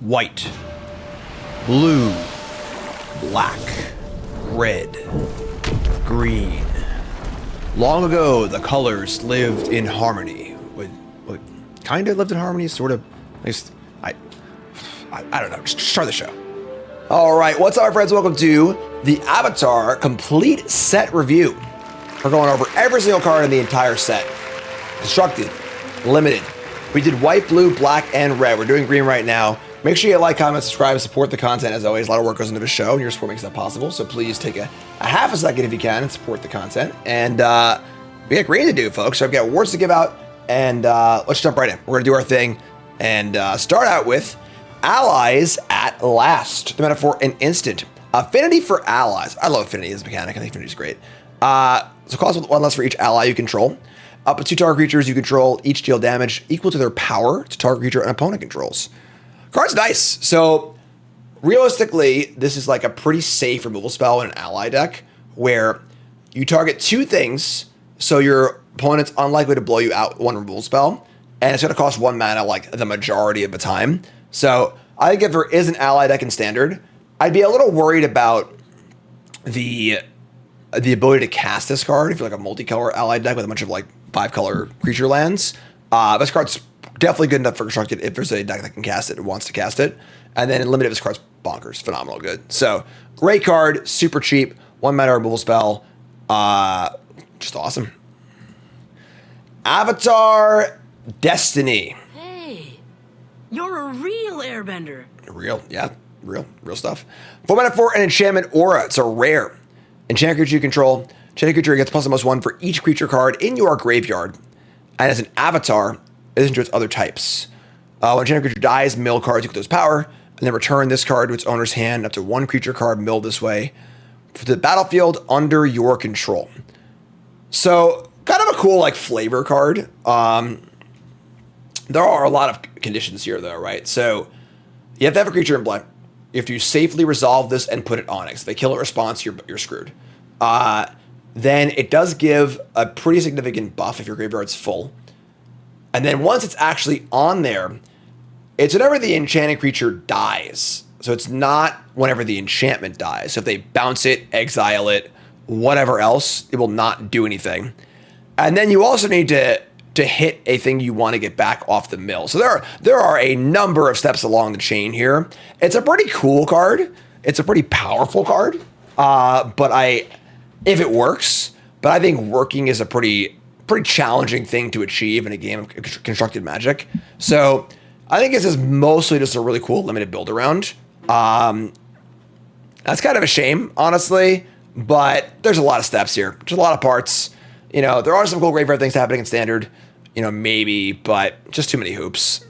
white, blue, black, red, green. Long ago, the colors lived in harmony. Kind of lived in harmony, sort of. At least, I don't know. Just start the show. All right, what's up, friends? Welcome to the Avatar Complete Set Review. We're going over every single card in the entire set. Constructed, limited. We did white, blue, black, and red. We're doing green right now. Make sure you like, comment, subscribe, support the content. As always, a lot of work goes into the show, and your support makes that possible. So please take a half a second if you can and support the content. And we got green to do, folks. So I've got awards to give out, and let's jump right in. We're going to do our thing and start out with allies at last. The metaphor, an instant. Affinity for allies. I love affinity as a mechanic. I think affinity is great. So cost one less for each ally you control. Up to 2 target creatures you control each deal damage equal to their power to target creature an opponent controls. Card's nice. So realistically, this is like a pretty safe removal spell in an ally deck where you target 2 things, so your opponent's unlikely to blow you out one removal spell, and it's going to cost 1 mana like the majority of the time. So I think if there is an ally deck in Standard, I'd be a little worried about the ability to cast this card if you're like a multicolor ally deck with a bunch of like 5-color creature lands. This card's definitely good enough for Constructed if there's a deck that can cast it and wants to cast it. And then in Limited, this card's bonkers. Phenomenal good. So, great card. Super cheap. 1 mana removal spell. Just awesome. Avatar Destiny. Hey, you're a real airbender. Real, yeah. Real stuff. 4 mana for an enchantment aura. It's a rare. Enchanted creature you control. Enchanted creature gets +1/+1 for each creature card in your graveyard. And as an avatar, it isn't just other types. When enchanted creature dies, mill cards equal to its power, and then return this card to its owner's hand up to 1 creature card milled this way for the battlefield under your control. So, kind of a cool like flavor card. There are a lot of conditions here though, right? So, you have to have a creature in play. You have to safely resolve this and put it on it. If they kill a response, you're screwed. Then it does give a pretty significant buff if your graveyard's full. And then once it's actually on there, it's whenever the enchanted creature dies. So it's not whenever the enchantment dies. So if they bounce it, exile it, whatever else, it will not do anything. And then you also need to hit a thing you want to get back off the mill. So there are a number of steps along the chain here. It's a pretty cool card. It's a pretty powerful card. If it works, but I think working is a pretty challenging thing to achieve in a game of constructed Magic. So I think this is mostly just a really cool limited build around. That's kind of a shame, honestly, but there's a lot of steps here. There's a lot of parts. You know, there are some cool graveyard things happening in Standard, you know, maybe, but just too many hoops.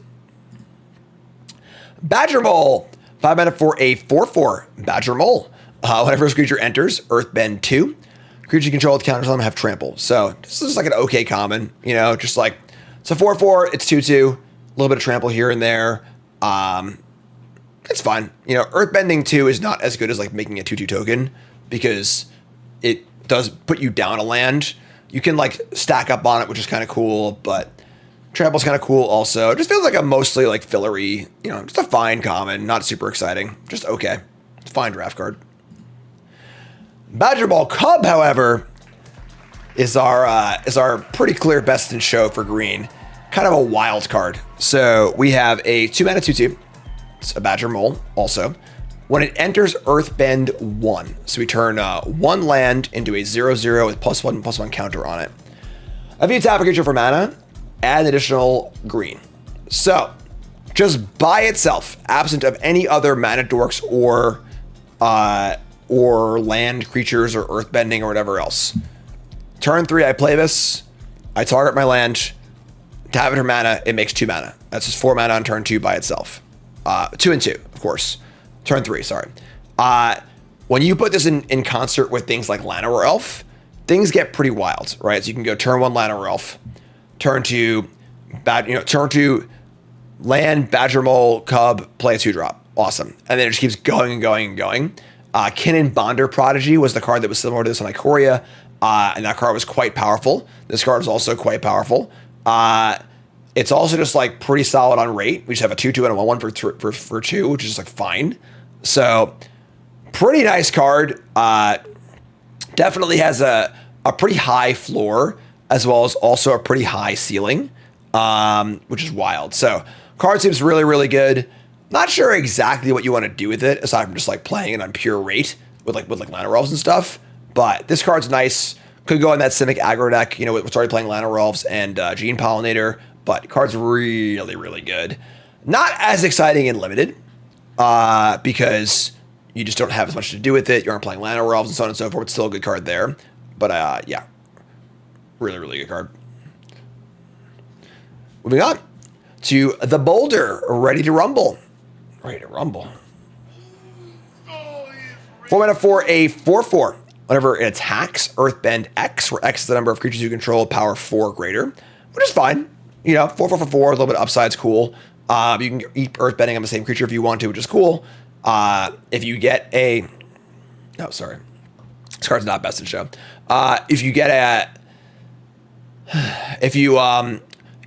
Badgermole, 5 mana for a 4/4 Badgermole. Whenever this creature enters, Earthbend 2. Creature you control with counters on them have trample. So this is like an okay common, you know, just like, it's a 4/4, it's 2/2, a little bit of trample here and there. It's fine. You know, Earthbending 2 is not as good as like making a 2/2 token because it does put you down a land. You can like stack up on it, which is kind of cool, but trample's kind of cool also. It just feels like a mostly like fillery, you know, just a fine common, not super exciting, just okay. It's a fine draft card. Badgermole Cub, however, is our pretty clear best in show for green. Kind of a wild card. So we have a 2 mana 2/2. It's a Badgermole also. When it enters Earthbend 1, so we turn 1 land into a 0/0 with +1/+1 counter on it. If you tap a creature for mana, add an additional green. So just by itself, absent of any other mana dorks or land creatures or earthbending or whatever else. Turn 3, I play this. I target my land. Tap it for mana. It makes 2 mana. That's just 4 mana on turn 2 by itself. 2 and 2, of course. Turn 3, sorry. When you put this in concert with things like Llanowar Elf, things get pretty wild, right? So you can go turn 1 Llanowar Elf, turn 2 land Badgermole Cub, play a 2-drop. Awesome. And then it just keeps going and going and going. Kinnan Bonder Prodigy was the card that was similar to this on Ikoria, and that card was quite powerful. This card is also quite powerful. It's also just like pretty solid on rate. We just have a 2/2 and a 1/1 for 2, which is just like fine. So pretty nice card. Definitely has a pretty high floor as well as also a pretty high ceiling, which is wild. So card seems really, really good. Not sure exactly what you want to do with it aside from just like playing it on pure rate with Llanowar Elves and stuff. But this card's nice. Could go in that Simic aggro deck. You know, we're already playing Llanowar Elves and Gene Pollinator, but card's really, really good. Not as exciting in limited because you just don't have as much to do with it. You aren't playing Llanowar Elves and so on and so forth. It's still a good card there. But yeah, really, really good card. Moving on to the Boulder, ready to rumble. Ready to rumble. 4 mana for a 4/4. Whenever it attacks, Earthbend X, where X is the number of creatures you control, power 4 or greater, which is fine. You know, 4/4 for 4, a little bit of upside's cool. You can eat Earthbending on the same creature if you want to, which is cool. If you get a... Oh, sorry. This card's not best in show. If you get a... If you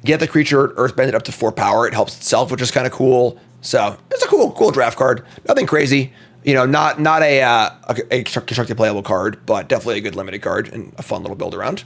get the creature Earthbended up to 4 power, it helps itself, which is kind of cool. So it's a cool draft card. Nothing crazy. You know, not a constructed playable card, but definitely a good limited card and a fun little build around.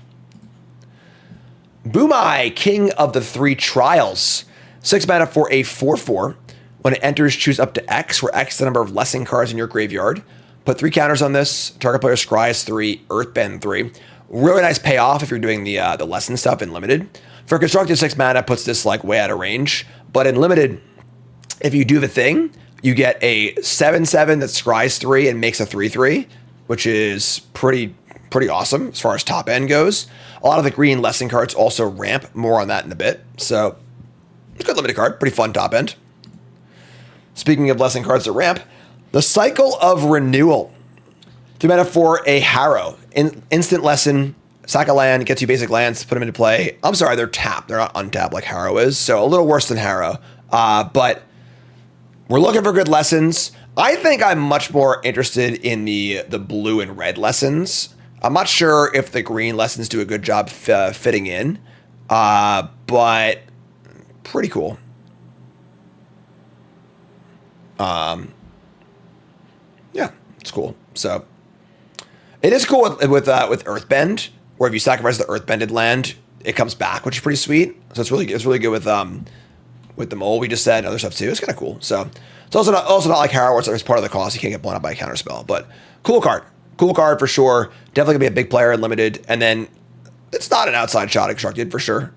Bumi, King of the Three Trials. 6 mana for a 4/4. When it enters, choose up to X, where X is the number of lesson cards in your graveyard. Put 3 counters on this. Target player scries 3, Earthbend 3. Really nice payoff if you're doing the lesson stuff in limited. For constructed, 6 mana puts this like way out of range. But in limited, if you do the thing, you get a 7/7 that scries 3 and makes a 3/3, which is pretty awesome as far as top end goes. A lot of the green lesson cards also ramp. More on that in a bit. So it's a good limited card. Pretty fun top end. Speaking of lesson cards that ramp, the Cycle of Renewal. 3 mana for a Harrow. Instant lesson. Sack a land, gets you basic lands, put them into play. I'm sorry, they're tapped. They're not untapped like Harrow is. So a little worse than Harrow. But we're looking for good lessons. I think I'm much more interested in the blue and red lessons. I'm not sure if the green lessons do a good job fitting in, but pretty cool. Yeah, it's cool. So it is cool with Earthbend, where if you sacrifice the Earthbended land, it comes back, which is pretty sweet. So it's really good with the mole we just said, and other stuff too. It's kind of cool. So it's also not like Harrow, where it's part of the cost. You can't get blown up by a counter spell, but cool card for sure. Definitely gonna be a big player in limited, and then it's not an outside shot constructed for sure.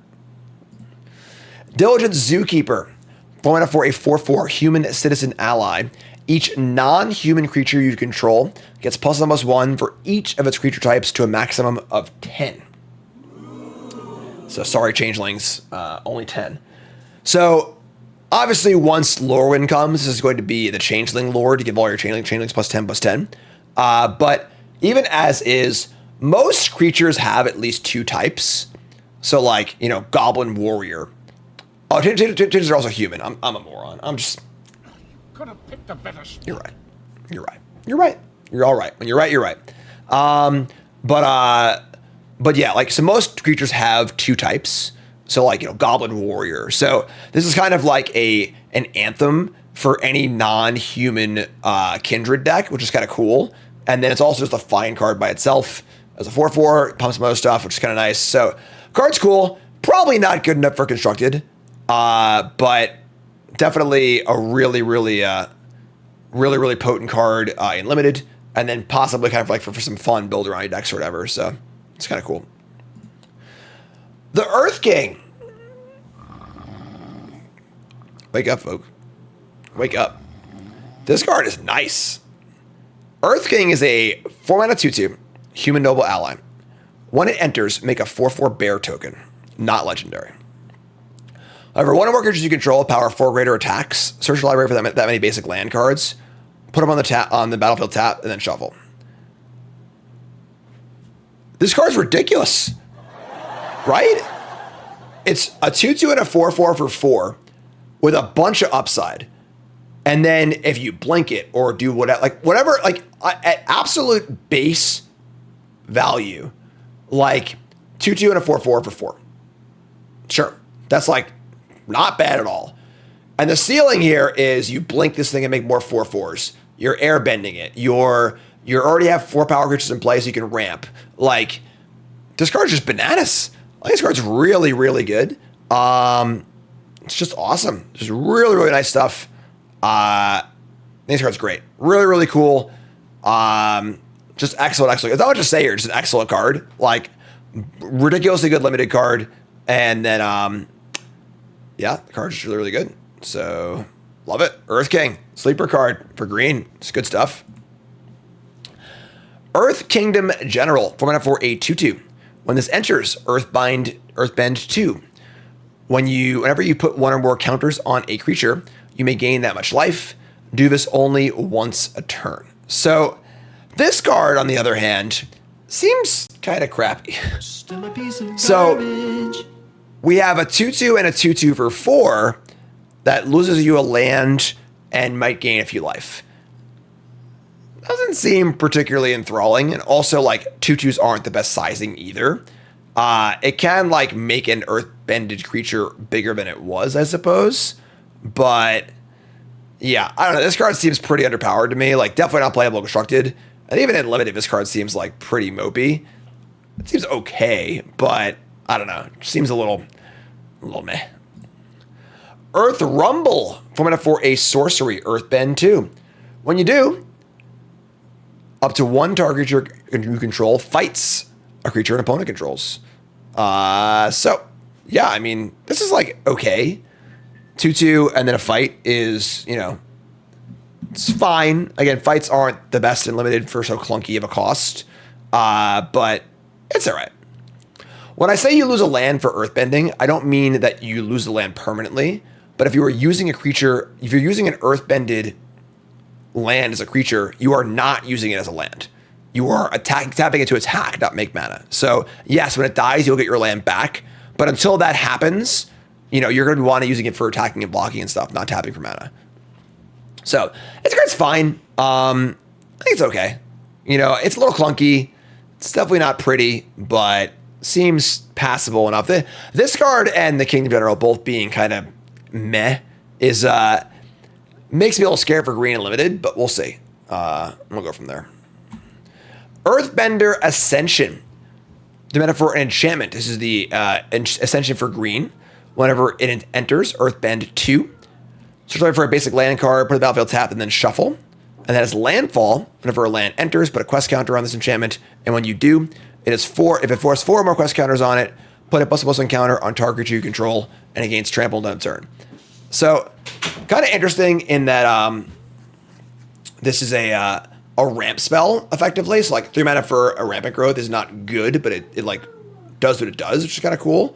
Diligent Zookeeper, 4 mana for a 4/4 human citizen ally. Each non-human creature you control gets +1/+1 for each of its creature types to a maximum of 10. So sorry, changelings, only 10. So obviously, once Lorwyn comes, this is going to be the Changeling lore to give all your changelings +10/+10. But even as is, most creatures have at least 2 types. So like, you know, Goblin Warrior. Oh, changelings are also human. I'm a moron. I'm just... Could have picked a better spot. You're right. You're all right. When you're right, you're right. But yeah, like, so most creatures have 2 types. So like, you know, Goblin Warrior. So this is kind of like an anthem for any non-human Kindred deck, which is kind of cool. And then it's also just a fine card by itself as a 4/4. Pumps some other stuff, which is kind of nice. So card's cool. Probably not good enough for constructed, but definitely a really potent card in limited, and then possibly kind of like for some fun build around your decks or whatever. So it's kind of cool. The Earth King. Wake up, folk. Wake up. This card is nice. Earth King is a 4 mana 2/2 human noble ally. When it enters, make a 4/4 bear token. Not legendary. However, one or more creatures you control, power 4 greater attacks. Search your library for that many basic land cards. Put them on the battlefield tap, and then shuffle. This card's ridiculous. Right? It's a 2/2 and a 4/4 for 4 with a bunch of upside. And then if you blink it or do whatever, at absolute base value, like 2/2 and a 4/4 for 4. Sure. That's like not bad at all. And the ceiling here is you blink this thing and make more 4/4s. You're air bending it. You already have 4 power creatures in place. So you can ramp. Like, this card's just bananas. I think this card's really, really good. It's just awesome. Just really, really nice stuff. This card's great. Really, really cool. Just excellent. It's not what to say here. Just an excellent card. Like, ridiculously good limited card. And then, yeah, the card's just really, really good. So, love it. Earth King. Sleeper card for green. It's good stuff. Earth Kingdom General. 4 mana for a 2/2. When this enters, Earthbend 2. Whenever you put 1 or more counters on a creature, you may gain that much life. Do this only once a turn. So, this card, on the other hand, seems kind of crappy. So, we have a 2/2 and a 2/2 for 4 that loses you a land and might gain a few life. Doesn't seem particularly enthralling, and also, like, 2/2s aren't the best sizing either. It can, like, make an earth-bended creature bigger than it was, I suppose. But, yeah, I don't know. This card seems pretty underpowered to me. Like, definitely not playable constructed. And even in limited, this card seems, like, pretty mopey. It seems okay, but, I don't know. It seems a little meh. Earth Rumble. 4 mana for a sorcery. Earthbend 2. When you do, up to 1 target you control fights a creature an opponent controls. So, yeah, I mean, this is, like, okay. 2/2 and then a fight is, you know, it's fine. Again, fights aren't the best in limited for so clunky of a cost, but it's all right. When I say you lose a land for earthbending, I don't mean that you lose the land permanently, but if you were using a creature, if you're using an earthbended land as a creature, you are not using it as a land. You are tapping it to attack, not make mana. So yes, when it dies, you'll get your land back. But until that happens, you know, you're going to want to using it for attacking and blocking and stuff, not tapping for mana. So this card's fine. I think it's okay. You know, it's a little clunky. It's definitely not pretty, but seems passable enough. This card and the Kingdom General both being kind of meh is makes me a little scared for green and limited, but we'll see. We'll go from there. Earthbender Ascension. The mana for an enchantment. This is the Ascension for green. Whenever it enters, Earthbend 2. Search for a basic land card, put a battlefield tap, and then shuffle. And that is landfall. Whenever a land enters, put a quest counter on this enchantment. And when you do, it is 4. If it forces 4 or more quest counters on it, put a +1/+1 counter on target you control, and it gains trampled on turn. So, kind of interesting in that this is a ramp spell, effectively. So, like, 3 mana for a rampant growth is not good, but it like, does what it does, which is kind of cool.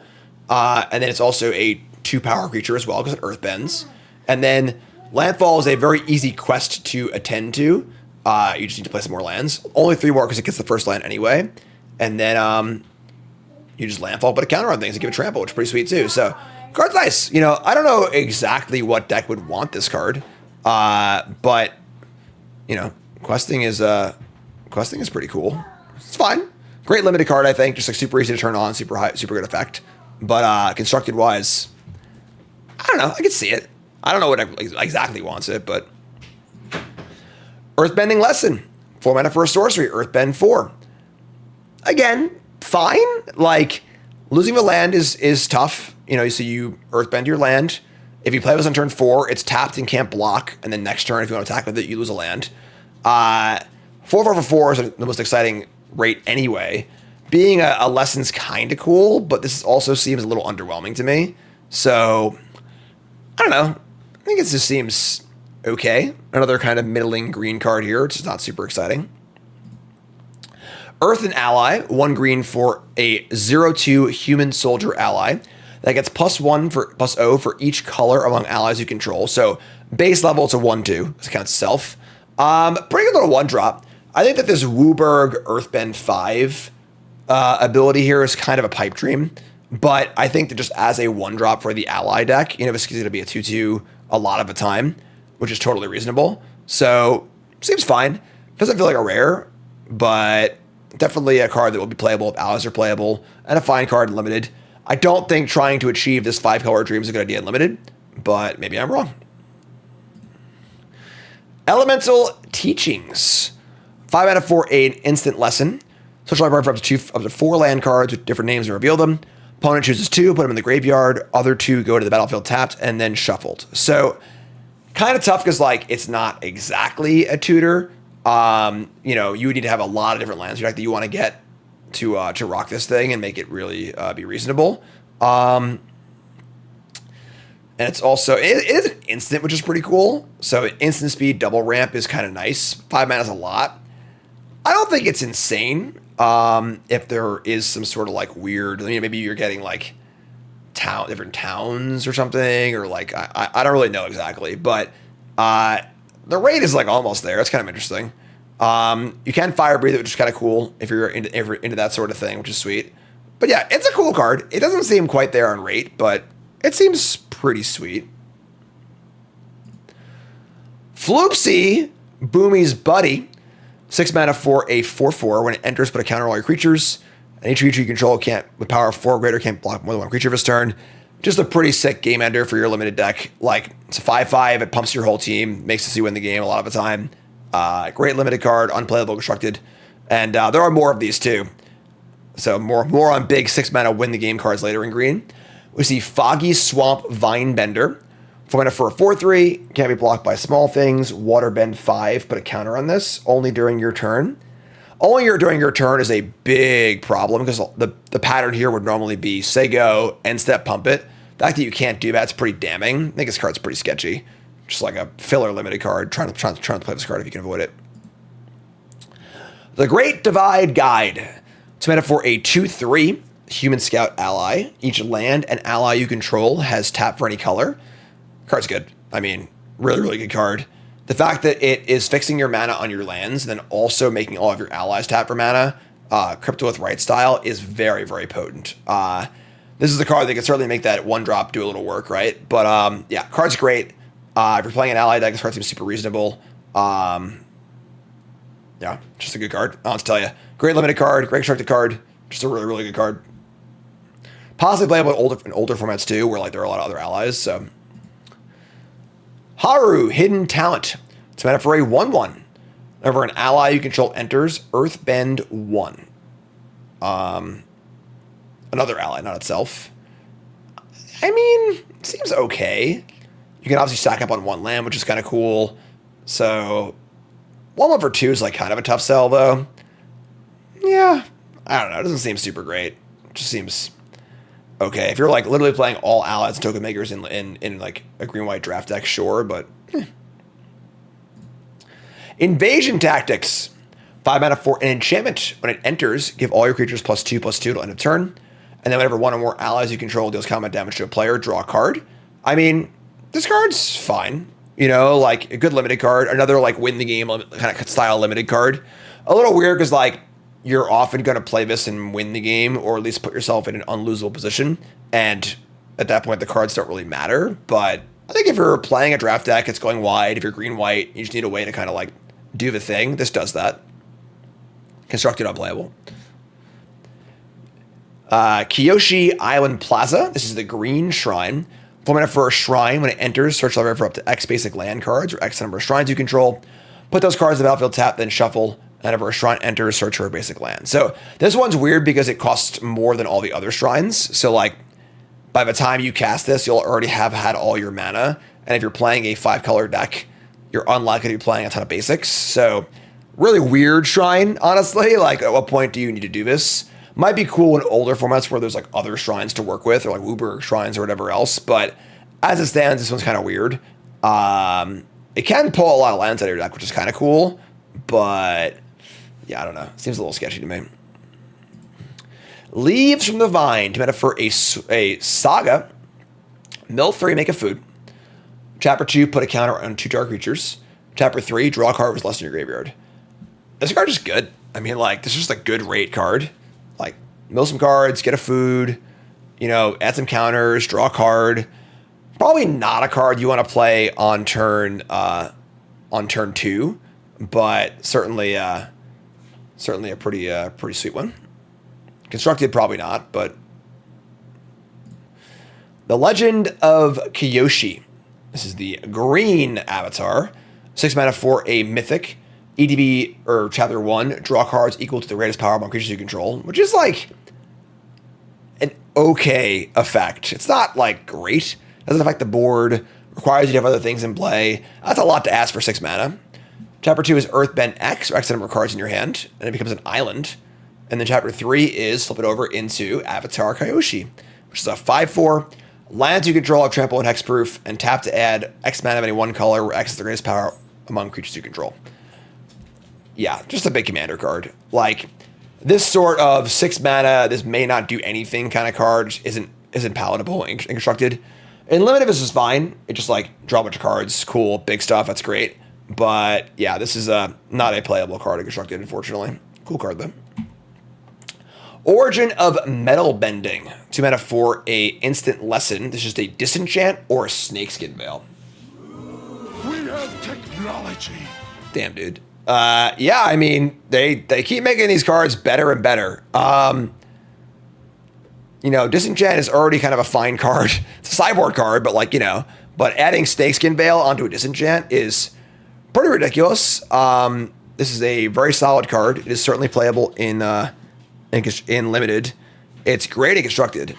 And then it's also a 2-power creature as well, because it earthbends. And then landfall is a very easy quest to attend to. You just need to play some more lands. Only 3 more because it gets the first land anyway. And then you just landfall, put a counter on things and give it trample, which is pretty sweet too. So, card's nice. You know, I don't know exactly what deck would want this card. But, you know, questing is pretty cool. It's fine. Great limited card, I think. Just like super easy to turn on, super good effect. But constructed wise, I don't know. I can see it. I don't know what exactly wants it, but Earthbending Lesson. 4 mana for a sorcery. Earthbend 4. Again, fine. Like, losing the land is tough. You know, so you Earthbend your land. If you play this on turn 4, it's tapped and can't block. And then next turn, if you want to attack with it, you lose a land. 4/4 for 4 is the most exciting rate anyway. Being a lesson's kind of cool, but this also seems a little underwhelming to me. So, I don't know. I think it just seems okay. Another kind of middling green card here. It's just not super exciting. Earth and Ally. 1 green for a 0/2 human soldier ally. That gets +1 for +0 for each color among allies you control. So, base level, it's a 1/2. This counts self. Pretty good little 1-drop. I think that this Wooburg Earthbend 5 ability here is kind of a pipe dream, but I think that just as a 1-drop for the ally deck, you know, this is going to be a 2/2 a lot of the time, which is totally reasonable. So, seems fine. Doesn't feel like a rare, but definitely a card that will be playable if allies are playable, and a fine card in limited. I don't think trying to achieve this 5-color dream is a good idea in limited, but maybe I'm wrong. Elemental Teachings. 5 out of 4, an instant lesson. Social library for up to 4 land cards with different names and reveal them. Opponent chooses 2, put them in the graveyard. Other 2 go to the battlefield tapped and then shuffled. So kind of tough because like it's not exactly a tutor. You know, you would need to have a lot of different lands that you want to get to rock this thing and make it really be reasonable. And it's also, it is an instant, which is pretty cool. So instant speed, double ramp is kind of nice. 5 mana is a lot. I don't think it's insane. If there is some sort of like weird, maybe you're getting like different towns or something, or like, I don't really know exactly, but the rate is like almost there. It's kind of interesting. You can fire breathe it, which is kind of cool if you're into that sort of thing, which is sweet. But yeah, it's a cool card. It doesn't seem quite there on rate, but it seems pretty sweet. Floopsy, Bumi's buddy. 6 mana for a 4/4. When it enters, put a counter on all your creatures. And each creature you control can't, with power of 4 or greater, can't block more than one creature of his turn. Just a pretty sick game ender for your limited deck. Like, it's a 5/5. It pumps your whole team. Makes us you win the game a lot of the time. Great limited card. Unplayable constructed. And there are more of these too. So more on big 6 mana win the game cards later in green. We see Foggy Swamp Vinebender. 4 mana for a 4/3. Can't be blocked by small things. Waterbend 5. Put a counter on this. Only during your turn. Only during your turn is a big problem because the pattern here would normally be say go, end step, pump it. The fact that you can't do that is pretty damning. I think this card's pretty sketchy. Just like a filler limited card. Trying to play this card if you can avoid it. The Great Divide Guide. 2 mana for a 2/3. Human Scout ally. Each land and ally you control has tap for any color. Card's good. I mean, really, really good card. The fact that it is fixing your mana on your lands and then also making all of your allies tap for mana, Crypto with Right style, is very, very potent. This is the card that can certainly make that 1-drop do a little work, right? But yeah, card's great. If you're playing an ally deck, this card seems super reasonable. Yeah, just a good card. I'll have to tell you. Great limited card, great constructed card. Just a really, really good card. Possibly playable in older formats too, where like there are a lot of other allies, so... Haru, Hidden Talent. It's mana for a 1/1. Whenever an ally you control enters, Earthbend 1. Another ally, not itself. I mean, it seems okay. You can obviously stack up on 1 land, which is kind of cool. So, 1/1 for 2 is like kind of a tough sell, though. Yeah, I don't know. It doesn't seem super great. It just seems... okay, if you're like literally playing all allies and token makers in like a green-white draft deck, sure, but Invasion Tactics. 5 mana for an enchantment. When it enters, give all your creatures +2/+2 till end of turn. And then whenever one or more allies you control deals combat damage to a player, draw a card. I mean, this card's fine. You know, like a good limited card. Another like win the game kind of style limited card. A little weird because like you're often going to play this and win the game, or at least put yourself in an unlosable position. And at that point, the cards don't really matter. But I think if you're playing a draft deck, it's going wide. If you're green-white, you just need a way to kind of like do the thing. This does that. Constructed unplayable. Kiyoshi Island Plaza. This is the green shrine. 4 mana for a shrine. When it enters, search the library for up to X basic land cards or X number of shrines you control. Put those cards in the battlefield, tap, then shuffle. Whenever a shrine enters, search for a basic land. So this one's weird because it costs more than all the other shrines. So like by the time you cast this, you'll already have had all your mana. And if you're playing a 5-color deck, you're unlikely to be playing a ton of basics. So really weird shrine, honestly. Like at what point do you need to do this? Might be cool in older formats where there's like other shrines to work with, or like Wooburg shrines or whatever else. But as it stands, this one's kind of weird. It can pull a lot of lands out of your deck, which is kind of cool. But yeah, I don't know. Seems a little sketchy to me. Leaves from the Vine. To for a Saga. Mill 3, make a food. Chapter 2, put a counter on 2 dark creatures. Chapter 3, draw a card with less in your graveyard. This card is good. I mean, like, this is just a good rate card. Like, mill some cards, get a food, you know, add some counters, draw a card. Probably not a card you want to play on turn 2, but certainly a pretty sweet one. Constructed, probably not, but The Legend of Kyoshi. This is the green avatar. 6 mana for a mythic. EDB, or Chapter 1, draw cards equal to the greatest power among creatures you control, which is like an okay effect. It's not like great. Doesn't affect the board. Requires you to have other things in play. That's a lot to ask for 6 mana. Chapter 2 is Earthbend X, or X number of cards in your hand, and it becomes an island. And then Chapter 3 is flip it over into Avatar Kyoshi, which is a 5/4. Lands you control have trample and hexproof, and tap to add X mana of any one color, where X is the greatest power among creatures you control. Yeah, just a big commander card. Like, this sort of 6 mana, this may not do anything kind of card isn't palatable and constructed. In limited, this is fine. It just like draw a bunch of cards, cool, big stuff, that's great. But yeah, this is not a playable card in constructed, unfortunately. Cool card though. Origin of Metal Bending. 2 mana for a instant lesson. This is just a disenchant or a snakeskin veil. We have technology. Damn, dude. Yeah, I mean, they keep making these cards better and better. You know, Disenchant is already kind of a fine card. It's a sideboard card, but like, you know, but adding Snakeskin Veil onto a Disenchant is pretty ridiculous. This is a very solid card. It is certainly playable in limited. It's great and constructed.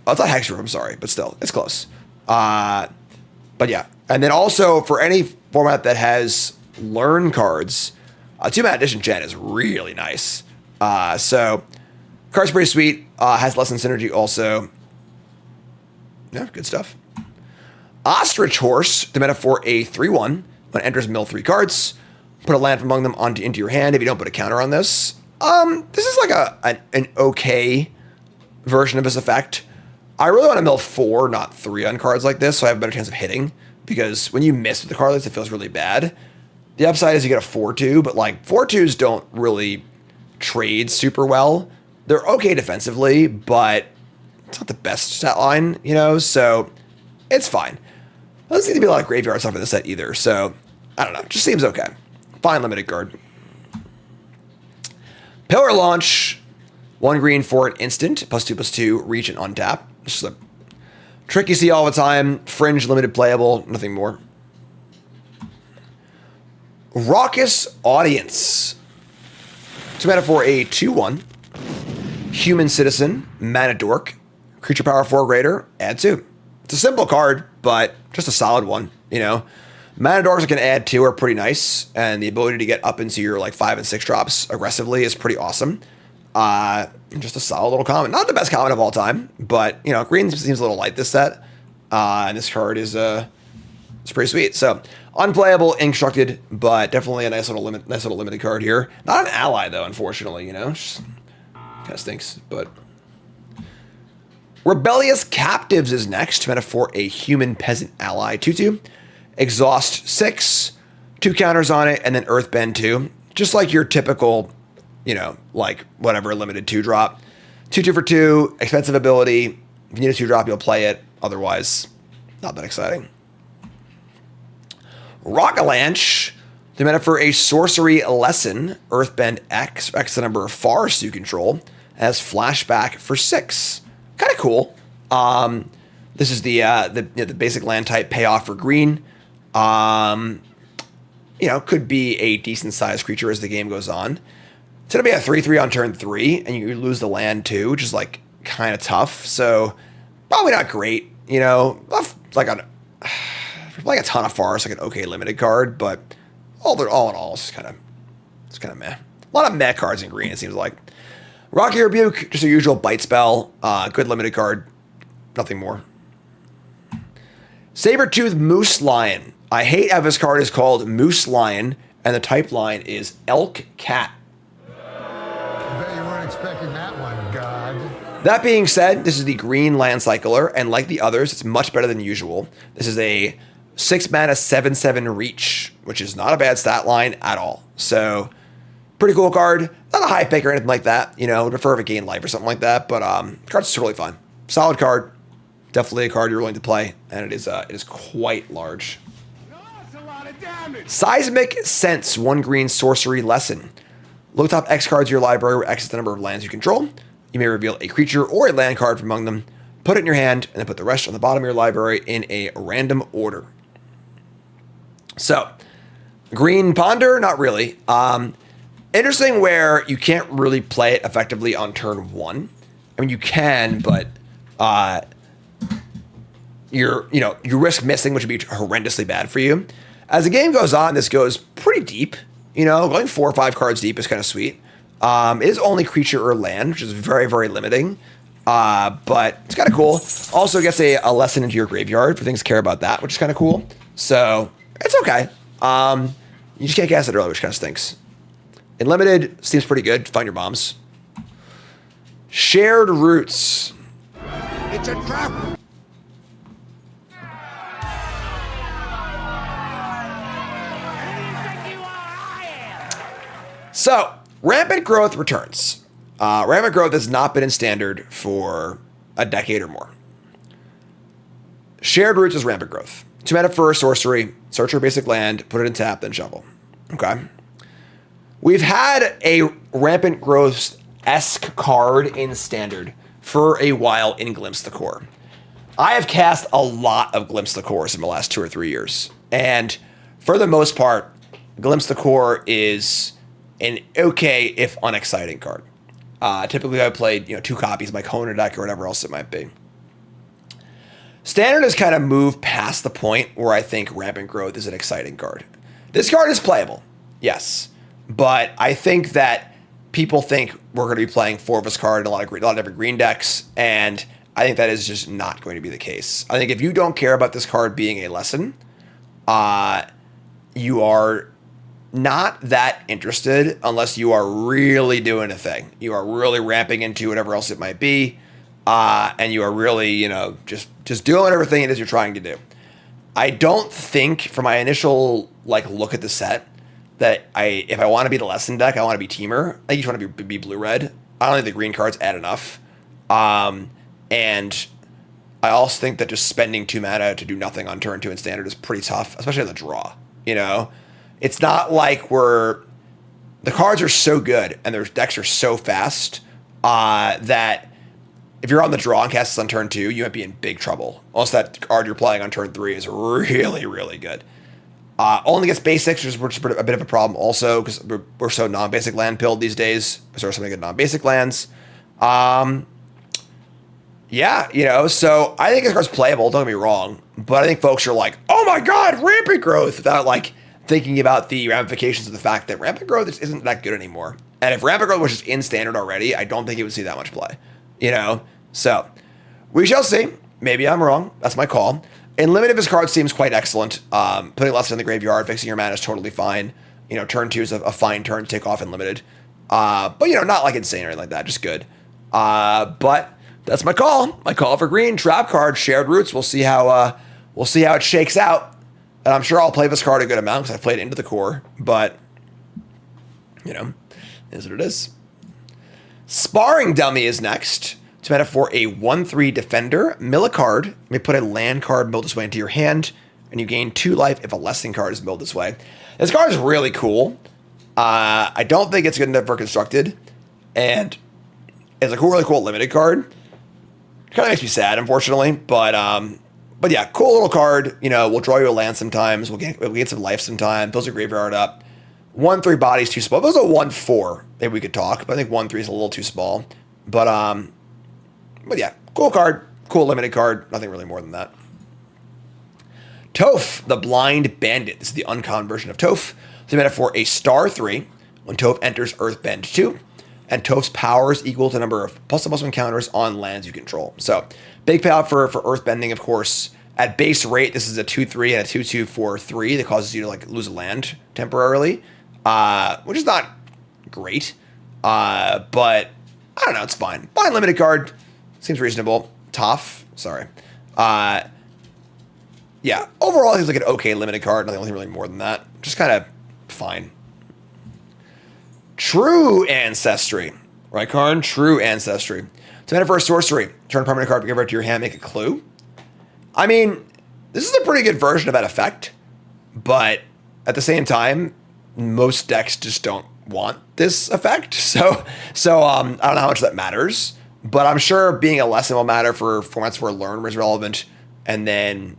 Oh, it's not Hexproof, I'm sorry, but still, it's close. But yeah, and then also for any format that has learn cards, 2 mana Disenchant is really nice. So card's pretty sweet. Has lesson synergy also. Yeah, good stuff. Ostrich Horse, 2 mana for a 3/1. When it enters, mill 3 cards. Put a land from among them into your hand if you don't put a counter on this. This is like an okay version of this effect. I really want to mill 4, not 3 on cards like this, so I have a better chance of hitting. Because when you miss with the card like this, it feels really bad. The upside is you get a 4/2, but like 4/2s don't really trade super well. They're okay defensively, but it's not the best stat line, you know, so it's fine. There doesn't seem to be a lot of graveyard stuff in the set either, so I don't know, just seems okay. Fine limited card. Pillar Launch, 1 green for an instant, +2/+2, reach and untap. Just a trick you see all the time, fringe limited playable, nothing more. Raucous Audience, 2 mana for a 2/1. Human Citizen, Mana Dork, creature power 4 greater, add 2. It's a simple card, but just a solid one, you know. Mana Dorks that can add 2 are pretty nice, and the ability to get up into your like 5 and 6 drops aggressively is pretty awesome. Just a solid little common. Not the best common of all time, but you know, green seems a little light this set. And this card is it's pretty sweet. So unplayable, instructed, but definitely a nice little limited card here. Not an ally though, unfortunately, you know. Kind of stinks, but Rebellious Captives is next. 2 mana for a human peasant ally. 2/2. Exhaust 6. 2 counters on it, and then Earthbend 2. Just like your typical, you know, like whatever limited 2-drop. 2/2 for 2. Expensive ability. If you need a 2-drop, you'll play it. Otherwise, not that exciting. Rockalanche. 2 mana for a sorcery lesson. Earthbend X. X the number of forests you control. Has flashback for 6. Kind of cool. This is the basic land type payoff for green. You know, could be a decent sized creature as the game goes on. It's gonna be a 3/3 on turn 3, and you lose the land too, which is like kind of tough. So probably not great. You know, like a ton of forests, like an okay limited card, but all in all, it's kind of meh. A lot of meh cards in green, it seems like. Rocky Rebuke, just a usual bite spell. Good limited card. Nothing more. Sabertooth Moose Lion. I hate how this card is called Moose Lion, and the type line is Elk Cat. I bet you weren't expecting that one, God. That being said, this is the green land cycler, and like the others, it's much better than usual. This is a 6 mana 7/7 reach, which is not a bad stat line at all. So pretty cool card. Not a high pick or anything like that. You know, would prefer if it gained life or something like that. But card's totally fun. Solid card. Definitely a card you're willing to play, and it is quite large. No, that's a lot of damage. Seismic Sense, 1 green sorcery lesson. Look top X cards of your library, where X is the number of lands you control. You may reveal a creature or a land card from among them. put it in your hand, and then put the rest on the bottom of your library in a random order. So, Green Ponder, not really. Interesting where you can't really play it effectively on turn 1. I mean, you can, but you risk missing, which would be horrendously bad for you. As the game goes on, this goes pretty deep. Going 4 or 5 cards deep is kind of sweet. It is only creature or land, which is very, very limiting. But it's kind of cool. Also gets a lesson into your graveyard for things to care about that, which is kind of cool. So it's okay. You just can't cast it early, which kind of stinks. In limited, seems pretty good. Find your bombs. Shared Roots. It's a trap! So, Rampant Growth returns. Rampant Growth has not been in Standard for a decade or more. Shared Roots is Rampant Growth. 2 mana for sorcery, search your basic land, put it in tap, then shuffle. Okay. We've had a Rampant Growth-esque card in Standard for a while in Glimpse the Core. I have cast a lot of Glimpse the Cores in the last 2 or 3 years. And for the most part, Glimpse the Core is an okay, if unexciting card. Typically, I played 2 copies of my Kona deck or whatever else it might be. Standard has kind of moved past the point where I think Rampant Growth is an exciting card. This card is playable, yes, but I think that people think we're going to be playing 4 of this card in a lot of different green decks, and I think that is just not going to be the case. I think if you don't care about this card being a lesson, you are not that interested unless you are really doing a thing. You are really ramping into whatever else it might be, and you are really, just doing everything it is you're trying to do. I don't think, from my initial look at the set, that if I want to be the lesson deck, I want to be Teamer. I just want to be blue-red. I don't think the green cards add enough. And I also think that just spending 2 mana to do nothing on turn 2 in Standard is pretty tough, especially on the draw. It's not like the cards are so good and their decks are so fast that if you're on the draw and cast this on turn 2, you might be in big trouble. Unless that card you're playing on turn 3 is really, really good. Only gets basics, which is a bit of a problem also, because we're so non-basic land pilled these days. So something good non-basic lands. Yeah, so I think this card's playable, don't get me wrong. But I think folks are like, oh my god, Rampant Growth, without thinking about the ramifications of the fact that Rampant Growth isn't that good anymore. And if Rampant Growth was just in Standard already, I don't think it would see that much play. So we shall see. Maybe I'm wrong. That's my call. In limited, this card seems quite excellent. Putting less in the graveyard, fixing your mana is totally fine. Turn 2 is a fine turn to take off in limited. But not insane or anything like that, just good. But that's my call. My call for green, trap card, Shared Roots. We'll see how it shakes out. And I'm sure I'll play this card a good amount because I played it into the core. But, is what it is. Sparring Dummy is next. 2 mana for a 1/3 defender. Mill a card. You may put a land card milled this way into your hand, and you gain 2 life if a lesson card is milled this way. This card is really cool. I don't think it's good enough for constructed, and it's a really cool limited card. Kind of makes me sad, unfortunately, but yeah, cool little card. We'll draw you a land sometimes. We'll get some life sometime. Fills your graveyard up. 1/3 body's too small. If it was a 1/4, maybe we could talk, but I think 1/3 is a little too small. But yeah, cool card, cool limited card, nothing really more than that. Toph, the Blind Bandit. This is the uncommon version of Toph. 3 mana for a star 3. When Toph enters Earthbend 2, and Toph's power is equal to the number of +1/+1 counters on lands you control. So, big payout for Earthbending, of course. At base rate, this is a 2/3 and a 2/2 for 3 that causes you to lose a land temporarily, which is not great, but I don't know, it's fine. Fine limited card. Seems reasonable. Toph, sorry. Yeah, overall, it seems like an okay limited card. Nothing really more than that. Just kind of fine. True Ancestry. Right, Karn? True Ancestry. 2 mana for a sorcery. Turn a permanent card, give it to your hand, make a clue. I mean, this is a pretty good version of that effect, but at the same time, most decks just don't want this effect. So I don't know how much that matters. But I'm sure being a lesson will matter for formats where learn is relevant. And then,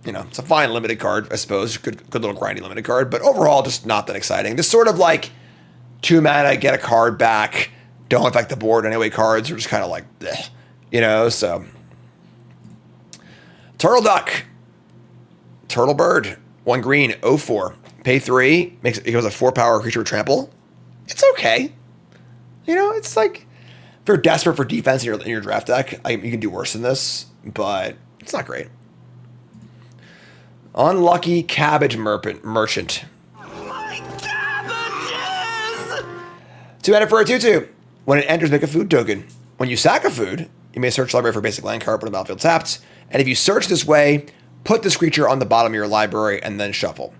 you know, it's a fine limited card, I suppose. Good little grindy limited card. But overall, just not that exciting. This sort of like 2 mana, get a card back, don't affect the board anyway cards are just kind of like, bleh, you know, so. Turtle Duck. Turtle Bird. 1 green, 0/4. Pay 3. Makes it becomes a 4-power creature with trample. It's okay. You know, it's like, if you're desperate for defense in your draft deck, you can do worse than this, but it's not great. Unlucky Cabbage Merchant. My cabbages! 2 mana for a 2/2. When it enters, make a food token. When you sack a food, you may search library for a basic land card, put on the battlefield tapped. And if you search this way, put this creature on the bottom of your library and then shuffle.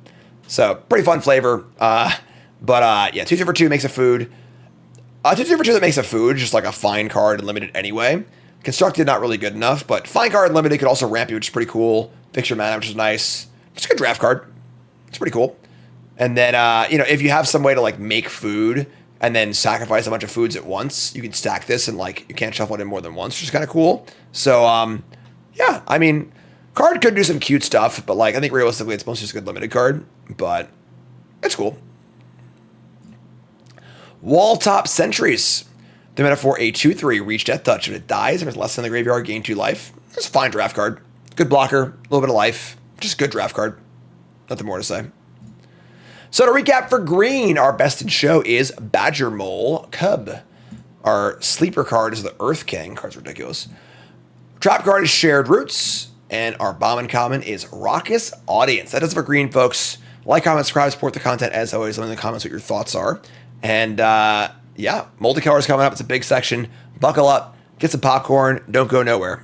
So, pretty fun flavor. Yeah, 2/2 for 2 makes a food. 2/2 for 2 that makes a food, just like a fine card and limited anyway. Constructed, not really good enough, but fine card and limited could also ramp you, which is pretty cool. Fix your mana, which is nice. It's a good draft card. It's pretty cool. And then, you know, if you have some way to like make food and then sacrifice a bunch of foods at once, you can stack this and like you can't shuffle it in more than once, which is kind of cool. So, yeah, I mean, card could do some cute stuff, but like I think realistically it's mostly just a good limited card, but it's cool. Walltop Sentries. The mana for a 2/3 reach death touch. If it dies, if it's less than the graveyard, gain 2 life. It's a fine draft card. Good blocker, a little bit of life. Just good draft card. Nothing more to say. So to recap for green, our best in show is Badgermole Cub. Our sleeper card is the Earth King. Card's ridiculous. Trap card is Shared Roots. And our Bombin Common is Raucous Audience. That does it for green, folks. Like, comment, subscribe, support the content. As always, let me know in the comments what your thoughts are. And yeah, multicolor is coming up. It's a big section. Buckle up, get some popcorn. Don't go nowhere.